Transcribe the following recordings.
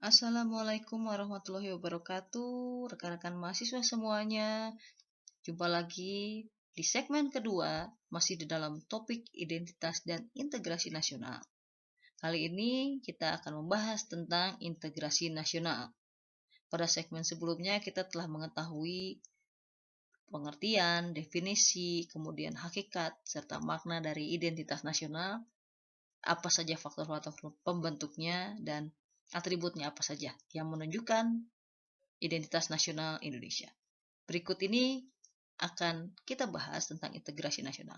Assalamualaikum warahmatullahi wabarakatuh, rekan-rekan mahasiswa semuanya. Jumpa lagi di segmen kedua, masih di dalam topik identitas dan integrasi nasional. Kali ini kita akan membahas tentang integrasi nasional. Pada segmen sebelumnya kita telah mengetahui pengertian, definisi, kemudian hakikat, serta makna dari identitas nasional, apa saja faktor-faktor pembentuknya, dan atributnya apa saja yang menunjukkan identitas nasional Indonesia. Berikut ini akan kita bahas tentang integrasi nasional.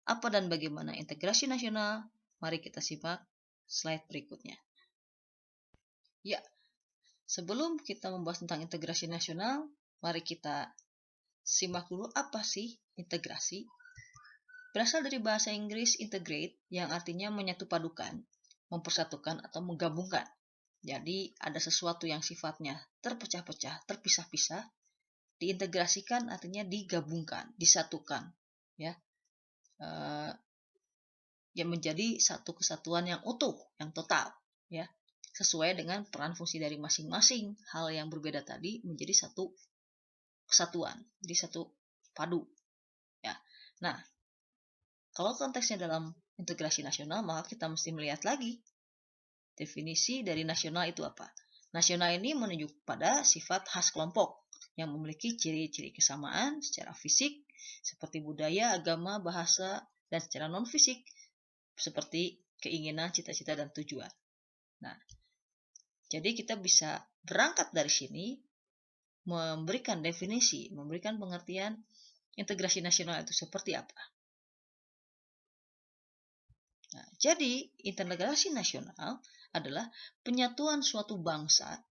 Apa dan bagaimana integrasi nasional? Mari kita simak slide berikutnya. Ya, sebelum kita membahas tentang integrasi nasional, mari kita simak dulu apa sih integrasi. Berasal dari bahasa Inggris integrate yang artinya menyatu padukan, mempersatukan atau menggabungkan. Jadi ada sesuatu yang sifatnya terpecah-pecah, terpisah-pisah, diintegrasikan artinya digabungkan, disatukan, ya, yang menjadi satu kesatuan yang utuh, yang total, ya, sesuai dengan peran fungsi dari masing-masing hal yang berbeda tadi menjadi satu kesatuan, jadi satu padu, ya. Nah, kalau konteksnya dalam integrasi nasional, maka kita mesti melihat lagi definisi dari nasional itu apa. Nasional ini menunjuk pada sifat khas kelompok yang memiliki ciri-ciri kesamaan secara fisik seperti budaya, agama, bahasa, dan secara non-fisik seperti keinginan, cita-cita, dan tujuan. Nah, jadi kita bisa berangkat dari sini memberikan definisi, memberikan pengertian integrasi nasional itu seperti apa. Nah, jadi integrasi nasional adalah penyatuan suatu bangsa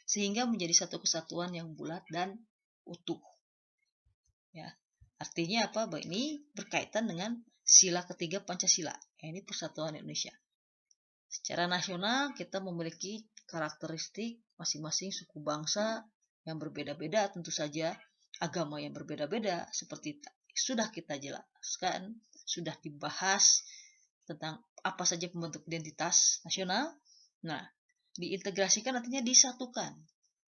sehingga menjadi satu kesatuan yang bulat dan utuh. Ya, artinya apa? Bahwa ini berkaitan dengan sila ketiga Pancasila. Ini Persatuan Indonesia. Secara nasional kita memiliki karakteristik masing-masing suku bangsa yang berbeda-beda, tentu saja agama yang berbeda-beda seperti sudah kita jelaskan, sudah dibahas tentang apa saja pembentuk identitas nasional. Nah, diintegrasikan artinya disatukan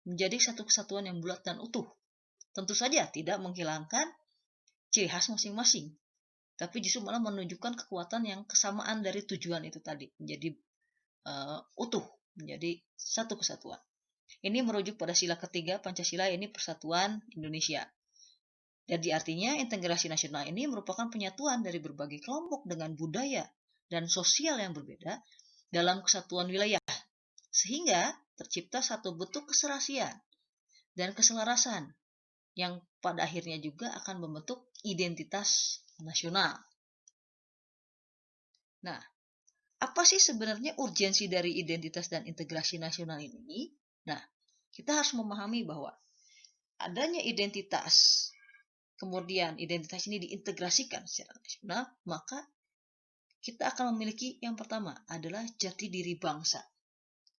menjadi satu kesatuan yang bulat dan utuh. Tentu saja tidak menghilangkan ciri khas masing-masing, tapi justru malah menunjukkan kekuatan yang kesamaan dari tujuan itu tadi, menjadi utuh, menjadi satu kesatuan. Ini merujuk pada sila ketiga Pancasila, ini Persatuan Indonesia. Jadi artinya integrasi nasional ini merupakan penyatuan dari berbagai kelompok dengan budaya dan sosial yang berbeda dalam kesatuan wilayah, sehingga tercipta satu bentuk keserasian dan keselarasan yang pada akhirnya juga akan membentuk identitas nasional. Nah, apa sih sebenarnya urgensi dari identitas dan integrasi nasional ini? Nah, kita harus memahami bahwa adanya identitas, kemudian identitas ini diintegrasikan secara nasional, maka kita akan memiliki yang pertama adalah jati diri bangsa.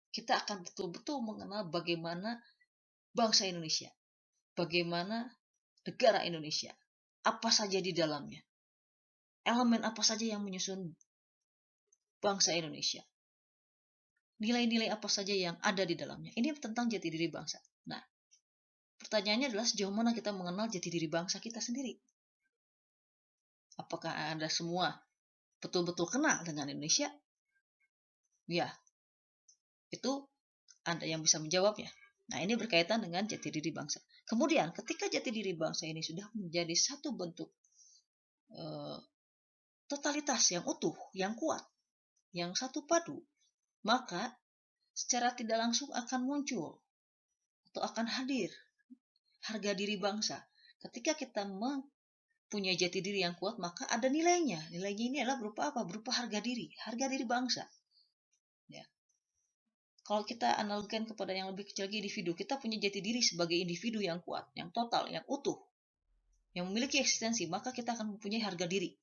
Kita akan betul-betul mengenal bagaimana bangsa Indonesia, bagaimana negara Indonesia, apa saja di dalamnya, elemen apa saja yang menyusun bangsa Indonesia, nilai-nilai apa saja yang ada di dalamnya. Ini tentang jati diri bangsa. Nah, pertanyaannya adalah sejauh mana kita mengenal jati diri bangsa kita sendiri. Apakah Anda semua betul-betul kenal dengan Indonesia? Ya, itu Anda yang bisa menjawabnya. Nah, ini berkaitan dengan jati diri bangsa. Kemudian, ketika jati diri bangsa ini sudah menjadi satu bentuk totalitas yang utuh, yang kuat, yang satu padu, maka secara tidak langsung akan muncul atau akan hadir harga diri bangsa. Ketika kita mempunyai jati diri yang kuat, maka ada nilainya. Nilainya ini adalah berupa apa? Berupa harga diri bangsa. Ya. Kalau kita analogikan kepada yang lebih kecil lagi, individu, kita punya jati diri sebagai individu yang kuat, yang total, yang utuh, yang memiliki eksistensi, maka kita akan mempunyai harga diri.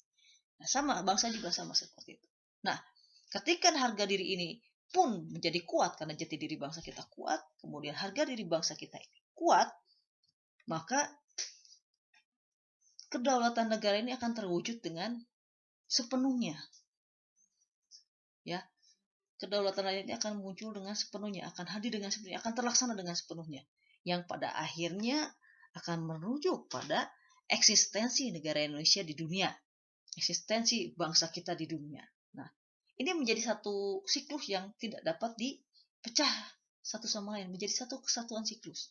Nah, sama, bangsa juga sama seperti itu. Nah, ketika harga diri ini pun menjadi kuat karena jati diri bangsa kita kuat, kemudian harga diri bangsa kita ini kuat, maka kedaulatan negara ini akan terwujud dengan sepenuhnya. Ya. kedaulatan rakyat ini akan muncul dengan sepenuhnya, akan hadir dengan sepenuhnya, akan terlaksana dengan sepenuhnya, yang pada akhirnya akan merujuk pada eksistensi negara Indonesia di dunia, eksistensi bangsa kita di dunia. Nah, ini menjadi satu siklus yang tidak dapat dipecah satu sama lain, menjadi satu kesatuan siklus.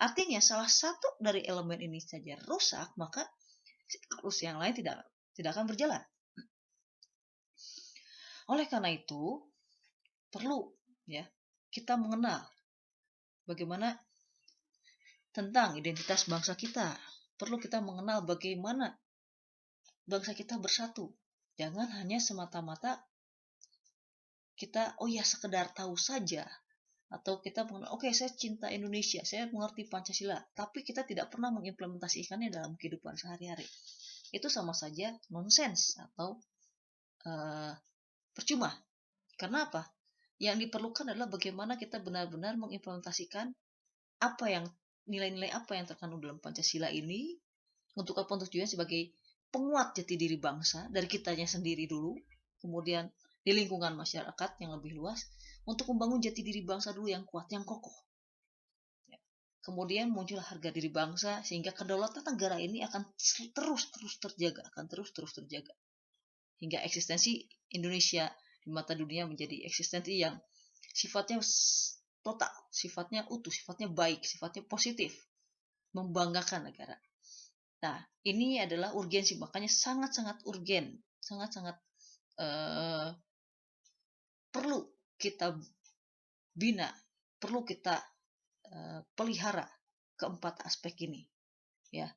Artinya salah satu dari elemen ini saja rusak, maka siklus yang lain tidak akan berjalan. Oleh karena itu, perlu ya kita mengenal bagaimana tentang identitas bangsa kita. Perlu kita mengenal bagaimana bangsa kita bersatu. Jangan hanya semata-mata kita sekedar tahu saja, atau kita mengenal, oke, saya cinta Indonesia, saya mengerti Pancasila, tapi kita tidak pernah mengimplementasikannya dalam kehidupan sehari-hari. Itu sama saja nonsens atau percuma. Karena apa? Yang diperlukan adalah bagaimana kita benar-benar mengimplementasikan apa yang nilai-nilai apa yang terkandung dalam Pancasila ini, untuk apa, untuk tujuan sebagai penguat jati diri bangsa dari kitanya sendiri dulu, kemudian di lingkungan masyarakat yang lebih luas, untuk membangun jati diri bangsa dulu yang kuat, yang kokoh. Kemudian muncullah harga diri bangsa, sehingga kedaulatan negara ini akan terus terjaga, hingga eksistensi Indonesia di mata dunia menjadi eksistensi yang sifatnya total, sifatnya utuh, sifatnya baik, sifatnya positif, membanggakan negara. Nah, ini adalah urgensi, makanya sangat-sangat urgen, sangat-sangat perlu kita bina, perlu kita pelihara keempat aspek ini. Ya,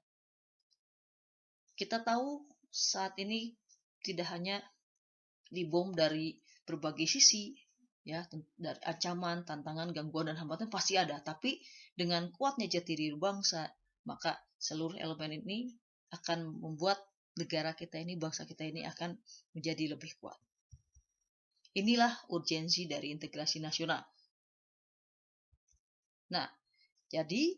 kita tahu saat ini tidak hanya dibom dari berbagai sisi, ya, dari ancaman, tantangan, gangguan, dan hambatan pasti ada. Tapi dengan kuatnya jati diri bangsa, maka seluruh elemen ini akan membuat negara kita ini, bangsa kita ini akan menjadi lebih kuat. Inilah urgensi dari integrasi nasional. Nah, jadi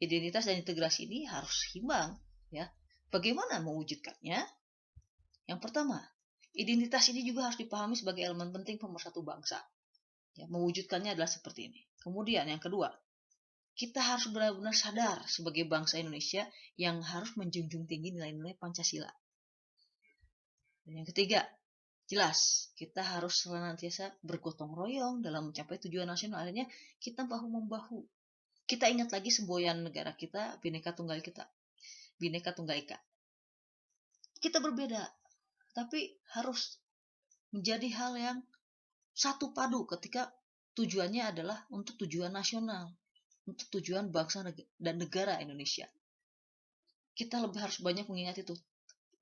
identitas dan integrasi ini harus seimbang, ya. Bagaimana mewujudkannya? Yang pertama, identitas ini juga harus dipahami sebagai elemen penting pemersatu bangsa. Ya, mewujudkannya adalah seperti ini. Kemudian yang kedua, kita harus benar-benar sadar sebagai bangsa Indonesia yang harus menjunjung tinggi nilai-nilai Pancasila. Dan yang ketiga, jelas kita harus senantiasa bergotong royong dalam mencapai tujuan nasional. Akhirnya kita bahu-membahu. Kita ingat lagi semboyan negara kita, Bhinneka Tunggal Ika. Kita berbeda, tapi harus menjadi hal yang satu padu ketika tujuannya adalah untuk tujuan nasional, untuk tujuan bangsa dan negara Indonesia. Kita lebih harus banyak mengingat itu.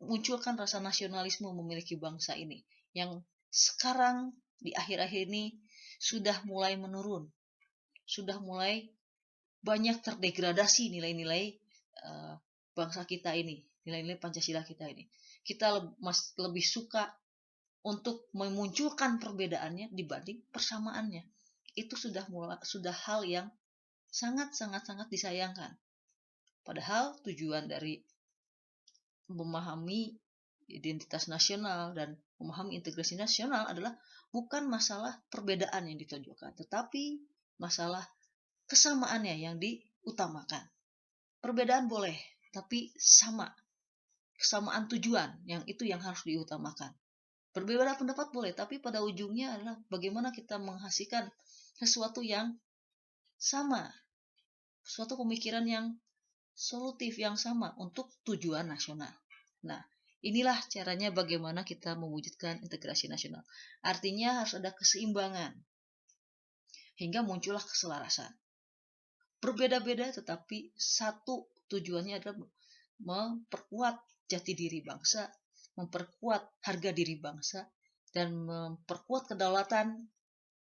Munculkan rasa nasionalisme memiliki bangsa ini, yang sekarang di akhir-akhir ini sudah mulai menurun. Sudah mulai banyak terdegradasi nilai-nilai bangsa kita ini, nilai-nilai Pancasila kita ini. Kita lebih suka untuk memunculkan perbedaannya dibanding persamaannya. Itu sudah hal yang sangat disayangkan. Padahal tujuan dari memahami identitas nasional dan memahami integrasi nasional adalah bukan masalah perbedaan yang ditonjolkan, tetapi masalah kesamaannya yang diutamakan. Perbedaan boleh, tapi kesamaan tujuan yang harus diutamakan. Berbeda pendapat boleh, tapi pada ujungnya adalah bagaimana kita menghasilkan sesuatu yang sama, suatu pemikiran yang solutif yang sama untuk tujuan nasional. Nah, inilah caranya bagaimana kita mewujudkan integrasi nasional. Artinya harus ada keseimbangan hingga muncullah keselarasan. Berbeda-beda tetapi satu tujuannya adalah memperkuat jati diri bangsa, memperkuat harga diri bangsa, dan memperkuat kedaulatan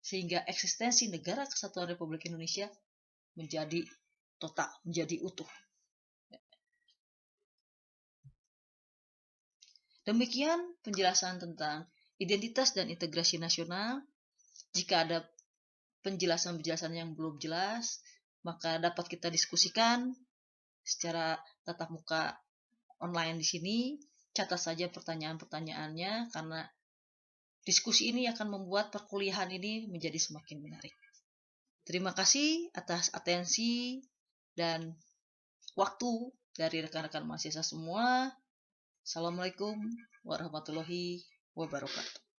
sehingga eksistensi Negara Kesatuan Republik Indonesia menjadi total, menjadi utuh. Demikian penjelasan tentang identitas dan integrasi nasional. Jika ada penjelasan-penjelasan yang belum jelas, maka dapat kita diskusikan secara tatap muka online di sini. Catat saja pertanyaan-pertanyaannya, karena diskusi ini akan membuat perkuliahan ini menjadi semakin menarik. Terima kasih atas atensi dan waktu dari rekan-rekan mahasiswa semua. Assalamualaikum warahmatullahi wabarakatuh.